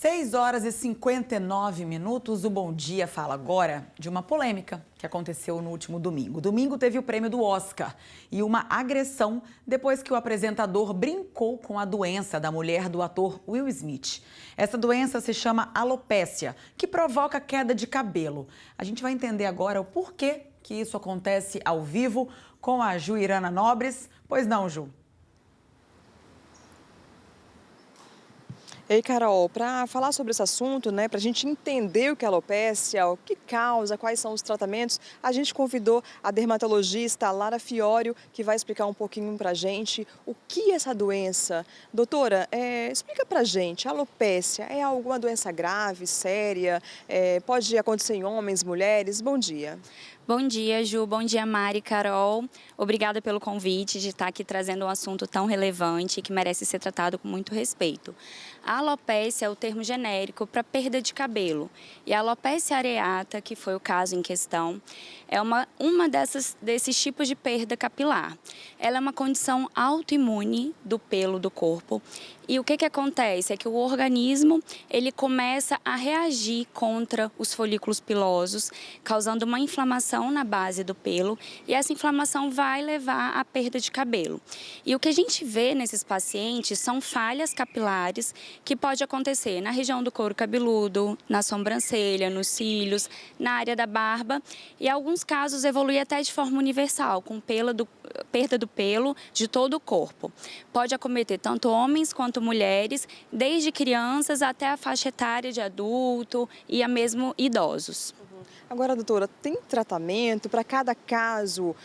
6h59, o Bom Dia fala agora de uma polêmica que aconteceu no último domingo. Domingo teve o prêmio do Oscar e uma agressão depois que o apresentador brincou com a doença da mulher do ator Will Smith. Essa doença se chama alopécia, que provoca queda de cabelo. A gente vai entender agora o porquê que isso acontece ao vivo com a Juirana Nobres. Pois não, Ju? Ei, Carol, para falar sobre esse assunto, para a gente entender o que é alopécia, o que causa, quais são os tratamentos, a gente convidou a dermatologista Lara Fiório, que vai explicar um pouquinho para a gente o que é essa doença. Doutora, explica para a gente, a alopécia é alguma doença grave, séria? Pode acontecer em homens, mulheres? Bom dia. Bom dia, Ju. Bom dia, Mari, Carol. Obrigada pelo convite de estar aqui trazendo um assunto tão relevante que merece ser tratado com muito respeito. A alopécia é o termo genérico para perda de cabelo. E a alopécia areata, que foi o caso em questão, é uma desses tipos de perda capilar. Ela é uma condição autoimune do pelo do corpo. E o que acontece é que o organismo ele começa a reagir contra os folículos pilosos, causando uma inflamação na base do pelo, e essa inflamação vai levar à perda de cabelo. E o que a gente vê nesses pacientes são falhas capilares que pode acontecer na região do couro cabeludo, na sobrancelha, nos cílios, na área da barba, e em alguns casos evolui até de forma universal, com perda do pelo de todo o corpo. Pode acometer tanto homens quanto mulheres, desde crianças até a faixa etária de adulto e a mesmo idosos. Agora, doutora, tem tratamento? Para cada caso,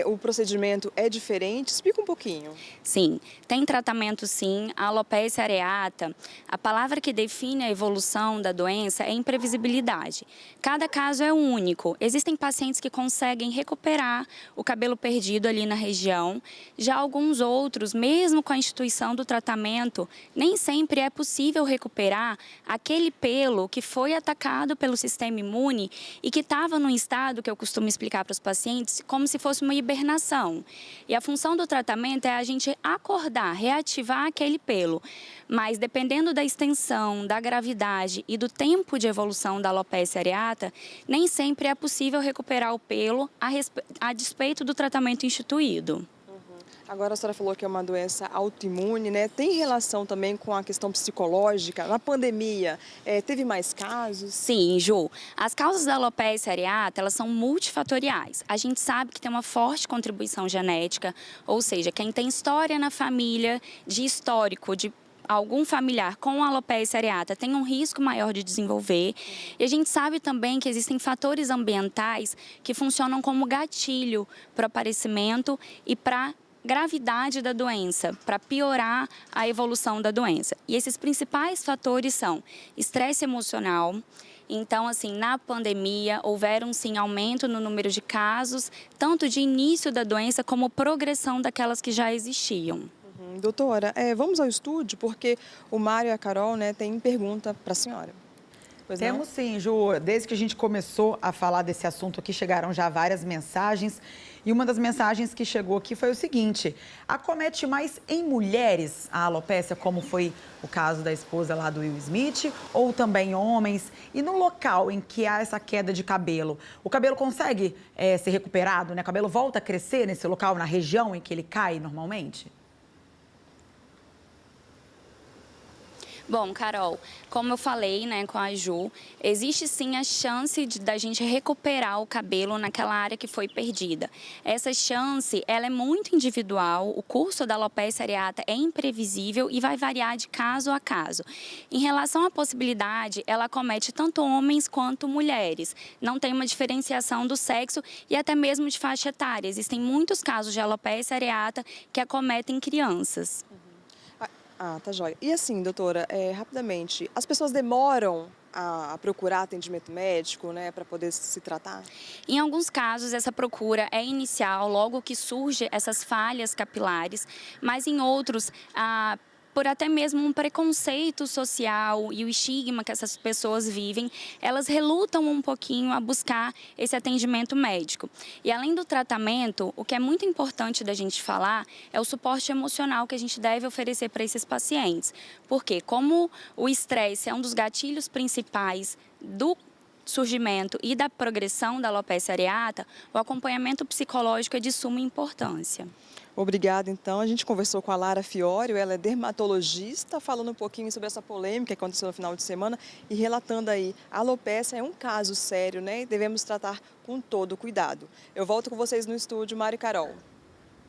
o procedimento é diferente? Explica um pouquinho. Sim, tem tratamento sim. A alopécia areata, a palavra que define a evolução da doença é imprevisibilidade. Cada caso é único. Existem pacientes que conseguem recuperar o cabelo perdido ali na região. Já alguns outros, mesmo com a instituição do tratamento, nem sempre é possível recuperar aquele pelo que foi atacado pelo sistema imune e que estava num estado que eu costumo explicar para os pacientes como se fosse uma hibernação. E a função do tratamento é a gente acordar, reativar aquele pelo. Mas dependendo da extensão, da gravidade e do tempo de evolução da alopécia areata, nem sempre é possível recuperar o pelo a despeito do tratamento instituído. Agora a senhora falou que é uma doença autoimune, né? Tem relação também com a questão psicológica? Na pandemia, teve mais casos? Sim, Ju. As causas da alopécia areata, elas são multifatoriais. A gente sabe que tem uma forte contribuição genética, ou seja, quem tem história na família, de histórico, de algum familiar com alopécia areata tem um risco maior de desenvolver. E a gente sabe também que existem fatores ambientais que funcionam como gatilho para o aparecimento e para gravidade da doença, para piorar a evolução da doença. E esses principais fatores são estresse emocional. Então, assim, na pandemia, houveram, sim, aumento no número de casos, tanto de início da doença como progressão daquelas que já existiam. Doutora, vamos ao estúdio, porque o Mário e a Carol, têm pergunta para a senhora. Pois não? Temos sim, Ju. Desde que a gente começou a falar desse assunto aqui, chegaram já várias mensagens. E uma das mensagens que chegou aqui foi o seguinte: acomete mais em mulheres a alopécia, como foi o caso da esposa lá do Will Smith, ou também homens? E no local em que há essa queda de cabelo, o cabelo consegue ser recuperado, né? O cabelo volta a crescer nesse local, na região em que ele cai normalmente? Bom, Carol, como eu falei, com a Ju, existe sim a chance da gente recuperar o cabelo naquela área que foi perdida. Essa chance, ela é muito individual, o curso da alopécia areata é imprevisível e vai variar de caso a caso. Em relação à possibilidade, ela acomete tanto homens quanto mulheres. Não tem uma diferenciação do sexo e até mesmo de faixa etária. Existem muitos casos de alopécia areata que acometem crianças. Ah, tá joia. E assim, doutora, rapidamente, as pessoas demoram a procurar atendimento médico, para poder se tratar? Em alguns casos, essa procura é inicial, logo que surgem essas falhas capilares, mas em outros, por até mesmo um preconceito social e o estigma que essas pessoas vivem, elas relutam um pouquinho a buscar esse atendimento médico. E além do tratamento, o que é muito importante da gente falar é o suporte emocional que a gente deve oferecer para esses pacientes. Porque como o estresse é um dos gatilhos principais do surgimento e da progressão da alopecia areata, o acompanhamento psicológico é de suma importância. Obrigada, então. A gente conversou com a Lara Fiório, ela é dermatologista, falando um pouquinho sobre essa polêmica que aconteceu no final de semana e relatando aí, a alopecia é um caso sério, né? E devemos tratar com todo cuidado. Eu volto com vocês no estúdio, Mari e Carol.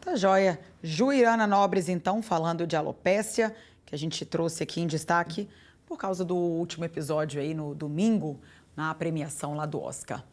Tá joia. Juliana Nobres, então, falando de alopecia, que a gente trouxe aqui em destaque por causa do último episódio aí no domingo, na premiação lá do Oscar.